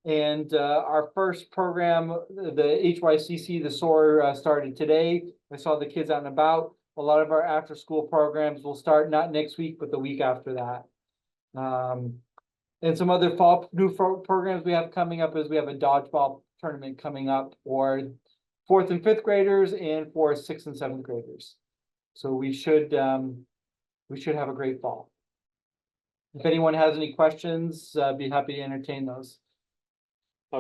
And our first program, the HYCC, the SOAR, started today. I saw the kids out and about. A lot of our after school programs will start not next week, but the week after that. And some other new programs we have coming up is we have a dodgeball tournament coming up for 4th and 5th graders and for 6th and 7th graders. So we should have a great fall. If anyone has any questions, be happy to entertain those.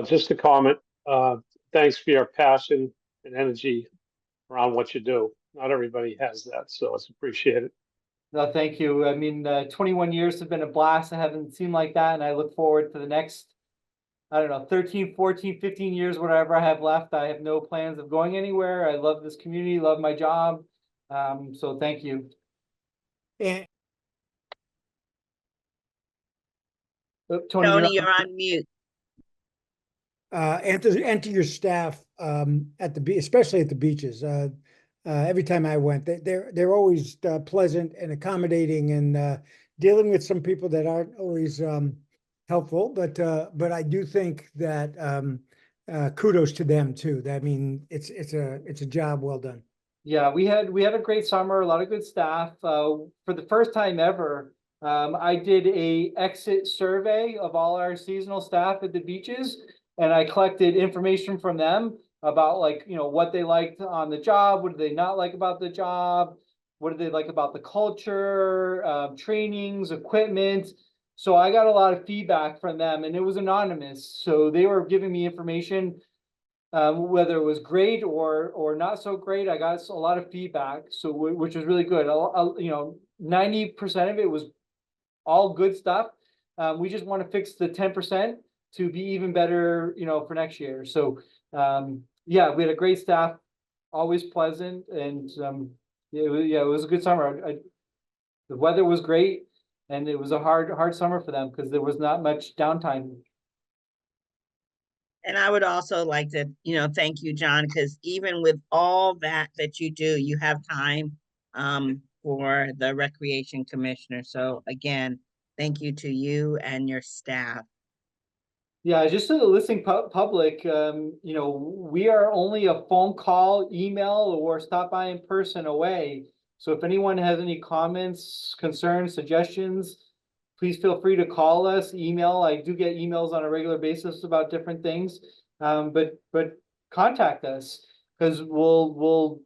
Just a comment. Thanks for your passion and energy around what you do. Not everybody has that, so it's appreciated. No, thank you. I mean, 21 years have been a blast. I haven't seen like that, and I look forward to the next, I don't know, 13, 14, 15 years, whatever I have left. I have no plans of going anywhere. I love this community, love my job. So thank you. And Oh, Tony, you're on mute. and to your staff at the especially at the beaches. Every time I went, they're always pleasant and accommodating, and dealing with some people that aren't always helpful. But I do think that kudos to them too. I mean, it's a job well done. Yeah, we had a great summer, a lot of good staff. For the first time ever, I did a exit survey of all our seasonal staff at the beaches, and I collected information from them about what they liked on the job, what did they not like about the job, what did they like about the culture, trainings, equipment. So I got a lot of feedback from them, and it was anonymous. So they were giving me information, whether it was great or not so great. I got a lot of feedback, so which was really good. 90% of it was all good stuff. We just want to fix the 10% to be even better, for next year. So yeah, we had a great staff, always pleasant, and it was a good summer. The weather was great, and it was a hard summer for them because there was not much downtime. And I would also like to, thank you, John, because even with all that you do, you have time for the Recreation Commissioner. So again, thank you to you and your staff. Yeah, just to the listening public, we are only a phone call, email, or stop by in person away. So if anyone has any comments, concerns, suggestions, please feel free to call us, email. I do get emails on a regular basis about different things. But contact us, because we'll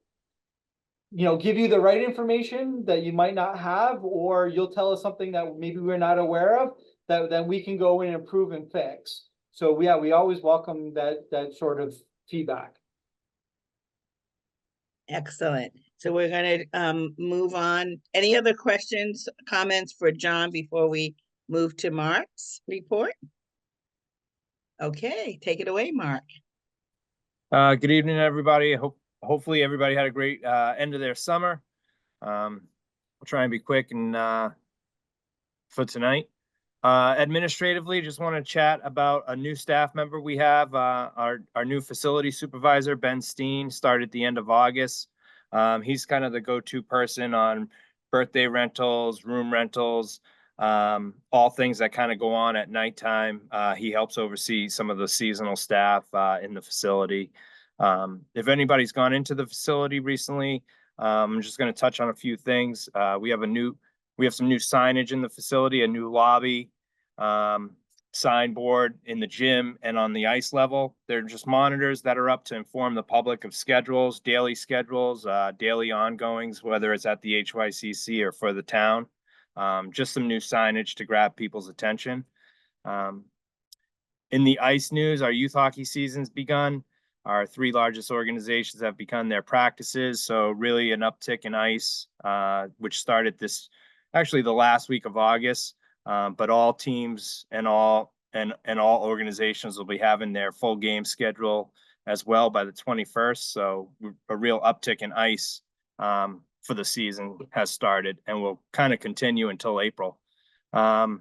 give you the right information that you might not have, or you'll tell us something that maybe we're not aware of that we can go in and improve and fix. So yeah, we always welcome that sort of feedback. Excellent. So we're going to move on. Any other questions, comments for John before we move to Mark's report? Okay, take it away, Mark. Good evening, everybody. Hopefully everybody had a great end of their summer. We'll try and be quick and for tonight. Administratively, just want to chat about a new staff member we have. Our new facility supervisor, Ben Steen, started at the end of August. He's kind of the go-to person on birthday rentals, room rentals, all things that kind of go on at nighttime. He helps oversee some of the seasonal staff in the facility. If anybody's gone into the facility recently, I'm just going to touch on a few things. We have some new signage in the facility, a new lobby, signboard in the gym and on the ice level. They're just monitors that are up to inform the public of schedules, daily ongoings, whether it's at the HYCC or for the town. Just some new signage to grab people's attention. In the ice news, our youth hockey season's begun. Our three largest organizations have begun their practices. So really an uptick in ice, which started the last week of August. But all teams and all organizations will be having their full game schedule as well by the 21st. So a real uptick in ice for the season has started and will kind of continue until April. A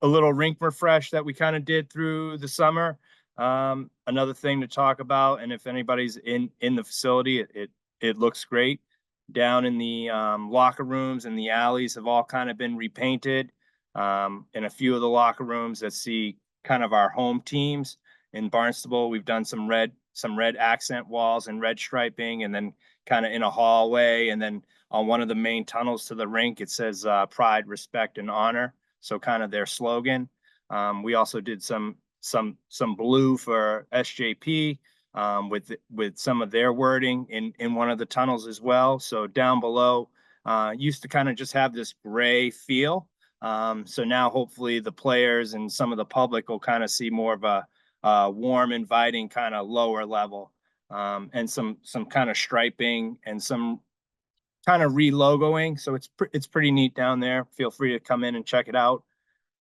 little rink refresh that we kind of did through the summer. Another thing to talk about, and if anybody's in the facility, it looks great. Down in the locker rooms and the alleys have all kind of been repainted. In a few of the locker rooms that see kind of our home teams in Barnstable, we've done some red accent walls and red striping, and then kind of in a hallway, and then on one of the main tunnels to the rink, it says pride, respect, and honor. So kind of their slogan. We also did some blue for SJP with some of their wording in one of the tunnels as well. So down below used to kind of just have this gray feel. So now hopefully the players and some of the public will kind of see more of a warm, inviting kind of lower level, and some kind of striping and some kind of re-logoing. So it's pretty neat down there. Feel free to come in and check it out.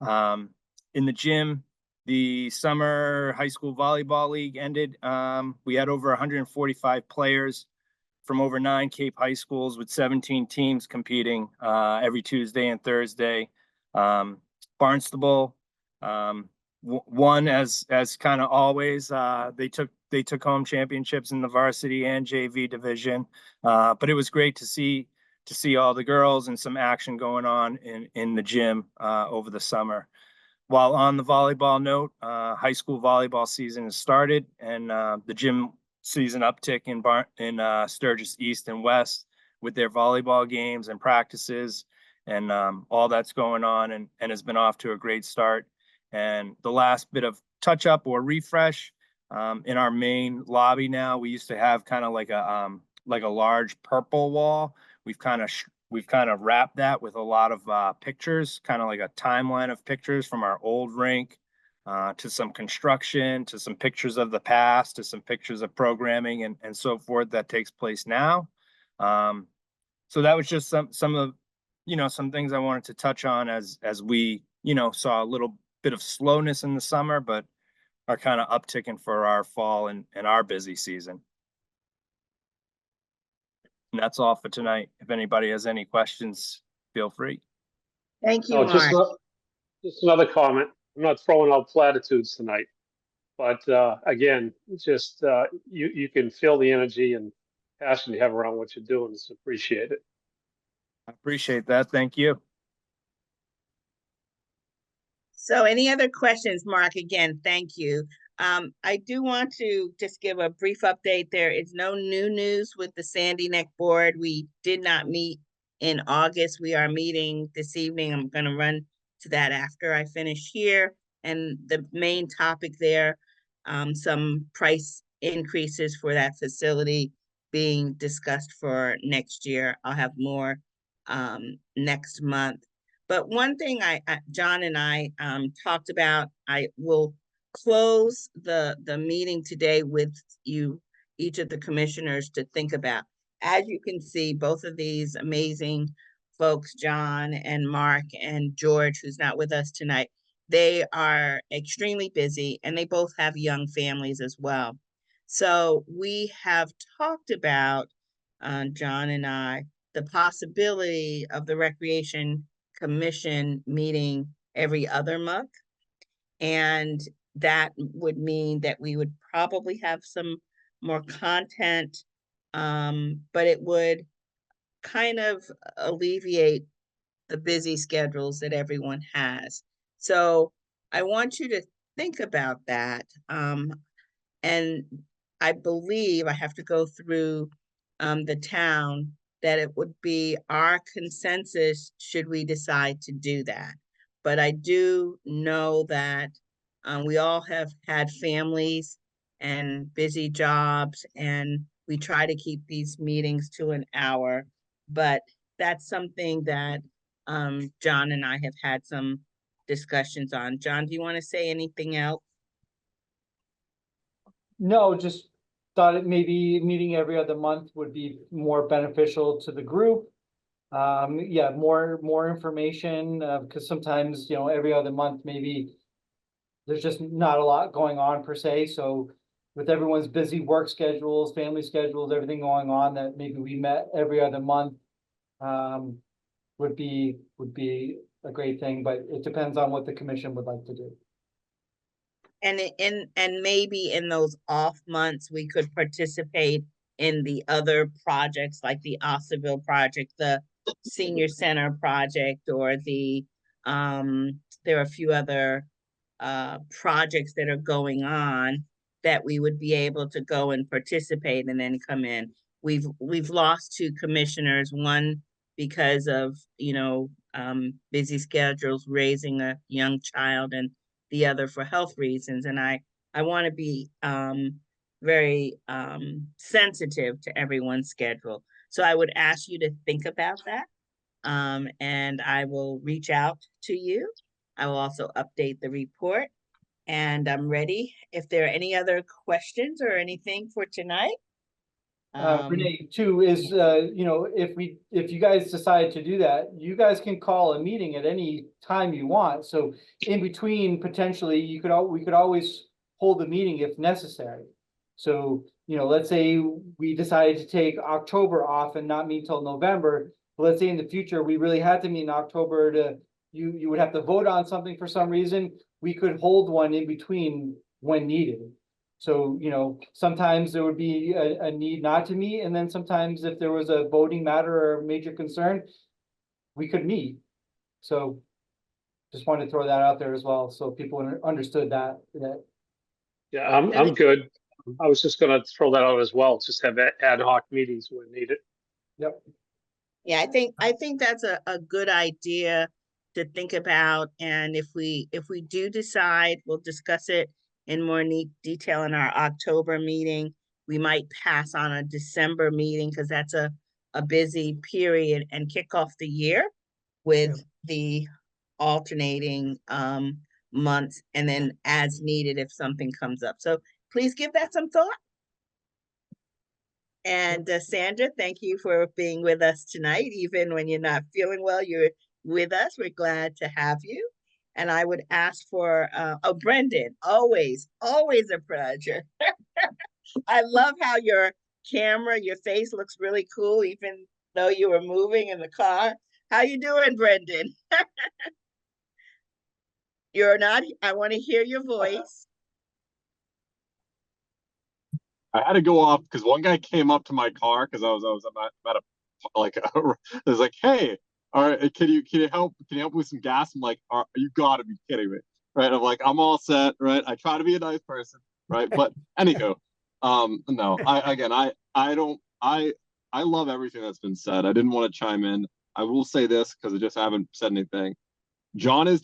In the gym, the summer high school volleyball league ended. We had over 145 players from over 9 Cape high schools with 17 teams competing every Tuesday and Thursday. Barnstable won as kind of always. They took home championships in the varsity and JV division, but it was great to see all the girls and some action going on in the gym over the summer. While on the volleyball note, high school volleyball season has started, and the gym season uptick in Sturgis East and West with their volleyball games and practices, and all that's going on, and has been off to a great start. And the last bit of touch up or refresh in our main lobby now, we used to have kind of like a large purple wall. We've kind of wrapped that with a lot of pictures, kind of like a timeline of pictures from our old rink to some construction, to some pictures of the past, to some pictures of programming and so forth that takes place now. So that was just some of, some things I wanted to touch on as we, saw a little bit of slowness in the summer, but are kind of upticking for our fall and our busy season. And that's all for tonight. If anybody has any questions, feel free. Thank you, Oh, Mark. just another comment. I'm not throwing out platitudes tonight, but again, just you can feel the energy and passion you have around what you're doing. It's appreciated. I appreciate that. Thank you. So any other questions, Mark? Again, thank you. I do want to just give a brief update. There is no new news with the Sandy Neck Board. We did not meet in August. We are meeting this evening. I'm going to run to that after I finish here. And the main topic there, some price increases for that facility being discussed for next year. I'll have more next month. But one thing John and I talked about, I will close the meeting today with you, each of the commissioners, to think about. As you can see, both of these amazing folks, John and Mark and George, who's not with us tonight, they are extremely busy and they both have young families as well. So we have talked about, John and I, the possibility of the Recreation Commission meeting every other month. And that would mean that we would probably have some more content, but it would kind of alleviate the busy schedules that everyone has. So I want you to think about that. And I believe I have to go through the town that it would be our consensus should we decide to do that. but I do know that we all have had families and busy jobs, and we try to keep these meetings to an hour. But that's something that John and I have had some discussions on. John, do you want to say anything else? No, just thought it maybe meeting every other month would be more beneficial to the group. Yeah, more information, because sometimes, you know, every other month, maybe there's just not a lot going on per se, so with everyone's busy work schedules, family schedules, everything going on, that maybe we met every other month, would be a great thing, but it depends on what the commission would like to do. And maybe in those off months, we could participate in the other projects like the Osterville project, the senior center project, or there are a few other projects that are going on that we would be able to go and participate and then come in. We've lost two commissioners, one because of, busy schedules, raising a young child, and the other for health reasons. And I want to be very sensitive to everyone's schedule. So I would ask you to think about that. And I will reach out to you. I will also update the report, and I'm ready. If there are any other questions or anything for tonight. Renee, too, is, if you guys decide to do that, you guys can call a meeting at any time you want. So in between, potentially, we could always hold a meeting if necessary. So, let's say we decided to take October off and not meet till November. But let's say in the future, we really had to meet in October you would have to vote on something for some reason. We could hold one in between when needed. So, sometimes there would be a need not to meet, and then sometimes if there was a voting matter or a major concern, we could meet. So just wanted to throw that out there as well, so people understood that. Yeah, I'm good. I was just gonna throw that out as well, just have ad hoc meetings when needed. Yep. Yeah, I think that's a good idea to think about. And if we do decide, we'll discuss it in more neat detail in our October meeting. We might pass on a December meeting because that's a busy period, and kick off the year with the alternating months, and then as needed if something comes up. So please give that some thought. And Sandra, thank you for being with us tonight. Even when you're not feeling well, you're with us. We're glad to have you. And I would ask for, Brendan, always a pleasure. I love how your face looks really cool, even though you were moving in the car. How you doing, Brendan? You're not, I want to hear your voice. I had to go off because one guy came up to my car because I was at a like a, it was like, hey, all right, can you help with some gas? I'm like, you gotta be kidding me, right? I'm like, I'm all set, right? I try to be a nice person, right? But anywho, no, I love everything that's been said. I didn't want to chime in. I will say this because I just haven't said anything. John is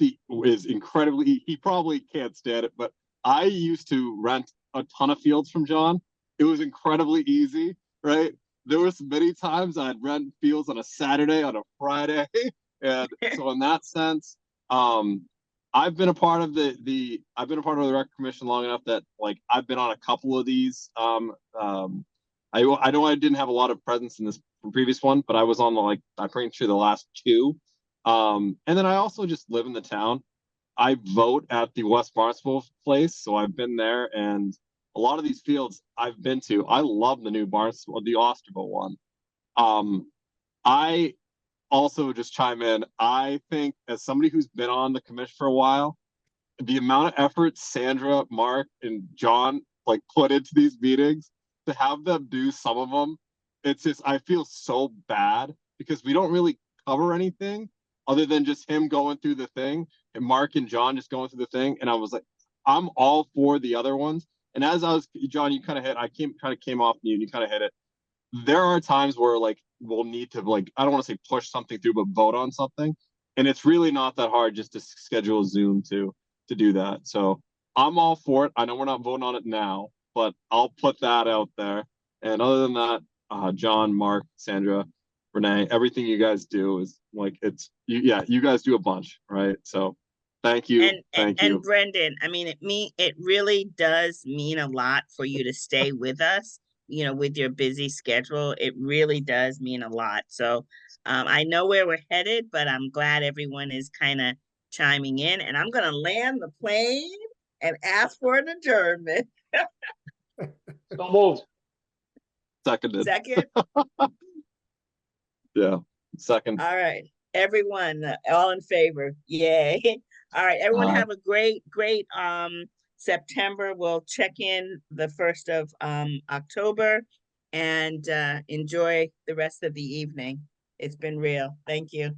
incredibly, he probably can't stand it, but I used to rent a ton of fields from John. It was incredibly easy, right? There was many times I'd rent fields on a Saturday, on a Friday. And so in that sense, I've been a part of the rec commission long enough that like I've been on a couple of these. I know I didn't have a lot of presence in this previous one, but I was on I'm pretty sure the last two. And then I also just live in the town. I vote at the West Barnstable place, so I've been there, and a lot of these fields I've been to. I love the new Barnstable, the Osterville one. I also just chime in. I think as somebody who's been on the commission for a while, the amount of effort Sandra, Mark, and John put into these meetings, to have them do some of them, it's just I feel so bad because we don't really cover anything other than just him going through the thing and Mark and John just going through the thing. And I was like, I'm all for the other ones. And as I was, John, you kind of came off mute and you kind of hit it. There are times where we'll need to I don't want to say push something through, but vote on something. and it's really not that hard just to schedule a Zoom to do that. So I'm all for it. I know we're not voting on it now, but I'll put that out there. And other than that, John, Mark, Sandra, Renee, everything you guys do is like, it's you. Yeah, you guys do a bunch, right? So thank you. Thank you. And Brendan, I mean, it really does mean a lot for you to stay with us, you know, with your busy schedule. It really does mean a lot. So I know where we're headed, but I'm glad everyone is kind of chiming in, and I'm gonna land the plane and ask for an adjournment. So moved. Seconded. Second. Yeah. Second. All right, everyone, all in favor? Yay. All right, everyone have a great September. We'll check in the 1st of October, and enjoy the rest of the evening. It's been real. Thank you.